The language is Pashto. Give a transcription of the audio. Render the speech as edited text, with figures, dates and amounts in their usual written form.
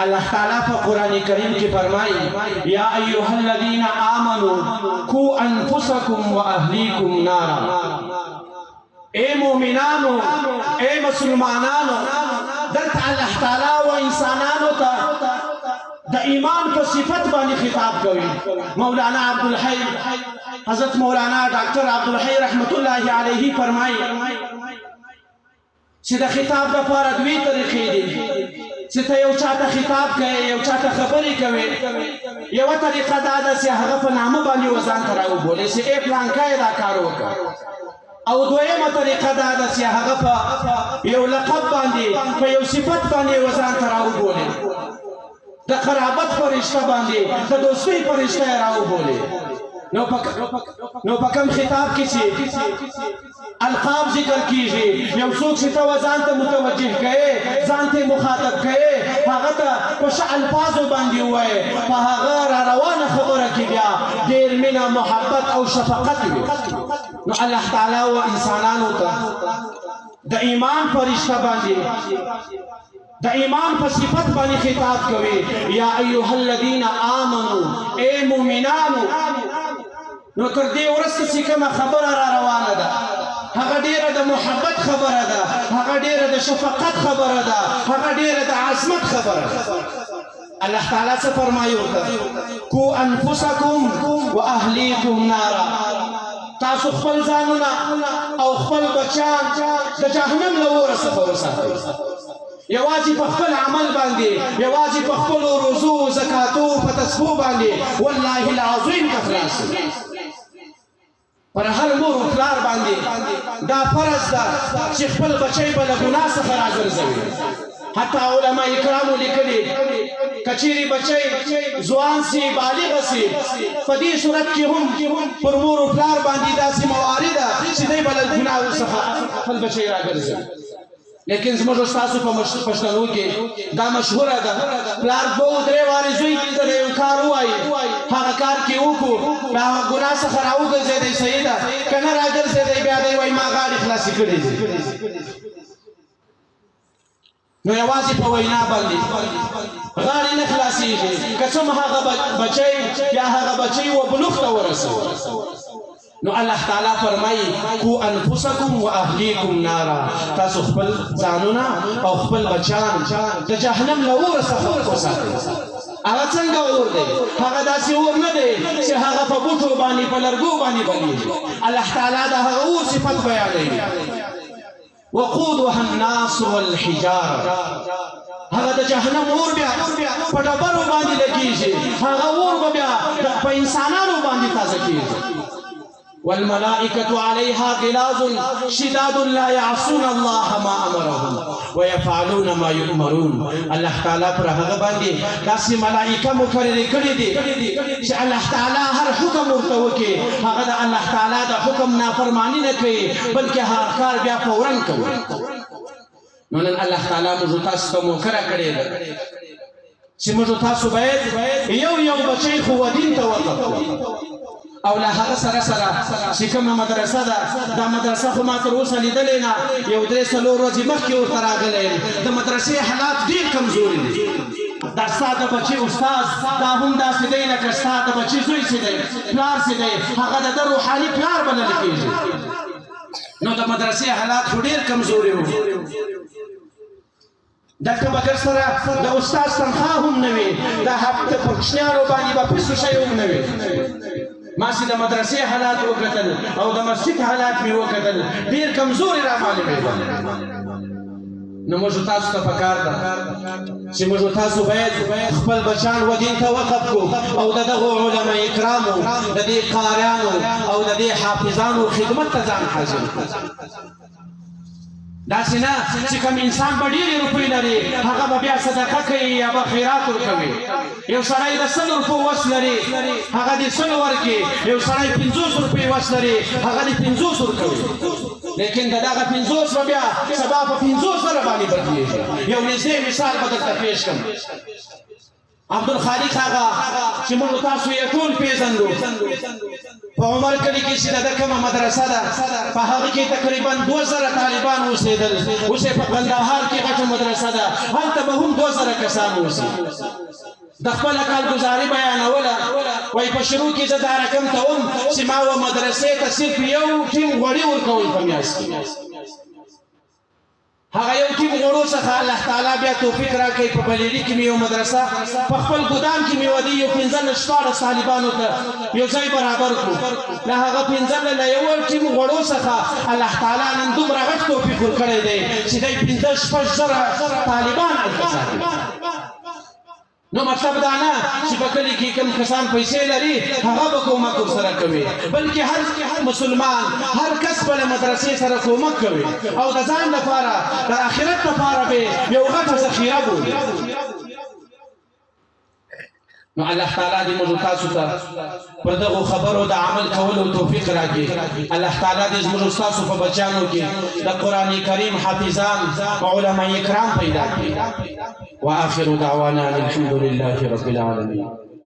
اللہ تعالیٰ کا قرآن کریم کی فرمائی یا ایوہ الذین آمنوا قو انفسکم و اہلیکم نارا، اے مومنانو اے مسلمانانو دلت اللہ تعالیٰ و انسانانو تا دا ایمان پر صفت بانی خطاب کوئی. مولانا عبدالحی حضرت مولانا ڈاکٹر عبدالحی رحمت اللہ علیہ فرمائی چې دا خطاب دا پارا دوی طریقې دي چې ته یو چاته خطاب کوي، یو چاته خبرې کوي. یوه طریقه دا ده چې هغه په نامه باندې وځان ته راوبولې چې ای پلانکی دا کار وکړه، او دویمه طریقه دا ده چې هغه په یو لقب باندې په یو صفت باندې وځان ته راوبولې، د قرابت په رشته باندې د دوستۍ په رشته یې راوبولې. نو په کوم خطاب کې چې القاب ذکر کیږي، یو څوک چې ته ځان ته متوجه کوې، ځان ته مخاطب کوې، هغه ته په ښه الفاظو باندې ووایې، په هغه را روانه خبره کې بیا ډېر مینه محبت او شفقت وي. نو الله تعالی و انسانانو ته د ایمان په رشته باندې د ایمان په صفت باندې خطاب کوي. یا ایها الذین آمنوا، اے مومنانو. نو تر دې وروسته چې کومه خبره را روانه ده هغه ډېره د محبت خبره ده، هغه ډېره د شفقت خبره ده، هغه ډېره د عظمت خبره ده. الله تعالی څه فرمایي ورته؟ کو انفسکم و اهلیکم نارا، تاسو خپل ځانونه او خپل بچیان د جهنم له اوره څخه وساتئ. یوازې په خپل عمل باندې، یوازې په خپلو روزو زکاتو په تسبو باندې والله العظیم که خلاص پر هر مور و پلار باندې دا فرض ده چې خپل بچی به له ګناه څخه راګرځوي. حتی علما کرامو لیکلي که چیرې بچی ځوان سي، بالغ سي، په دې صورت کې هم پر مور و پلار باندې داسې موارد ده چې دی به له ګناه څخه خپل بچی راګرځوي. لیکن زموږ ستاسو په پښتنو کې دا مشهوره ده، پلار دوه درې وارې زوی ته د یو کار ووایي، هغه کار کې وکړو، د هغه ګناه څخه راوګرځېدی، صحیح ده که نه راګرځېدی، بیا دی وایي ما غاړې خلاصې کړې دي. نو یوازې په وینا باندې غاړې نه خلاصېږي که څوم هغه بچی یا هغه بچی و بلوغ ته ورسوي. نو الله تعالی فرمایي کو انفسکم و اهلیکم نارا، تاسو خپل ځانونه او خپل بچیان د جهنم له اوره څخه وساتئ. هغه څنګه اور دی؟ هغه داسې اور نه دی چې هغه په بوټو باندې په لرګو باندې بلیږي. الله تعالی د هغه اور صفت بیانوي. وقودها الناس والحجاره، هغه د جهنم اور بیا په ډبرو باندې لګېږي، هغه اور به بیا په انسانانو باندې تازه کېږي. والملائکة علیها غلاظ شداد لا یعصون الله ما امرهم ويفعلون ما یؤمرون. الله تعالی پر هغه باندې داسې ملائکه مقرر کړي دي چې الله تعالی هر حکم ورته وکړي، هغه د الله تعالی د حکم نافرمانی نه کوي بلکې هر کار بیا فورا کوي. نو نن الله تعالی موږ تاسو ته مقرر کړی ده چې موږ تاسو باید یو بچی خو دین ته وقف کړو، او له هغه سره چې کومه مدرسه ده، دا مدرسه خو ما تر اوسه لیدلې نه، یو 3-4 ورځې مخکې ورته راغلی یم. د مدرسې حالات ډېر کمزوري دي. دا ستا د بچي استاد دا هم داسې دی لکه ستا د بچي زوی چې دی، پلار چې دی، هغه د ده روحاني پلار بلل کېږي. نو د مدرسې حالات خو ډېر کمزوري وو. دلته به ګر سره د استاد تنخوا هم نه وي، د کوچنیانو باندې به پیسو شی هم نه وي. ما چې د مدرسې حالات وکتل او د مسجد حالات مې وکتل، ډېر کمزوري را معلومېدل. نو موږ تاسو ته پکار ده چې موږ تاسو باید خپل بچیان و دین ته وقف کړو او د دغو علما کرامو، د دې قاریانو او د دې حافظانو خدمت ته ځان حاضر کړو. داسې نه چې کوم انسان به ډېرې روپۍ لري، هغه به بیا صدقه کوي یا به خیرات ورکوي. یو سړی د 100 روپو وس لري، هغه دې 100 ورکړي. یو سړی 50 روپۍ وس لري، هغه دې 50 ورکوي. لیکن د دغه 50 به بیا سبا په 50 سره باندې بدلېږي. یو نږدې مثال به درته پېښ کړم. عبدالخالق هغه چې موږ تاسو یې ټول پیژنو په عمر کلي کې چې د کومه مدرسه ده په هغه کې تقریبا 2000 طالبان اوسېدل. اوس په قندهار کې غټه مدرسه ده، هلته به هم 2000 کسان اوسي. د خپل کارګزاري بیانوله، وایي په شروع کې زه دا رقم ته وم چې ما و مدرسې ته صرف یو ټیم غوړي ورکول په میاشت کې. هغه یو ټیم غوړو څخه الله تعالی بیا توفیق راکړي په بلیري کې مې یو مدرسه په خپل ګودام کې مې ودی یو 15-14 طالبانو ته یو ځای برابر کړو. له هغه 15 له یو ټیم غوړو څخه الله تعالی نن دومره غټ توفیق ورکړی دی چې دی 15-16 زره طالبان هلته ساتي. نو مطلب دا نه چې په کلي کې کوم کسان پیسې لري هغه به کومک ورسره کوي، بلکې هر مسلمان هر کس په مدرسې سره کومک کوي او د ځان لپاره د آخرت لپاره به یو غټه ذخیره بولي. نو الله تعالی دې موږ تاسو ته پر دغه خبرو د عمل کولو توفیق راکړي. الله تعالی دې موږ تاسو په بچانو کې د قرآن کریم حافظان او علما کرام پیدا کړي. واخر دعوانا الحمد لله رب العالمين.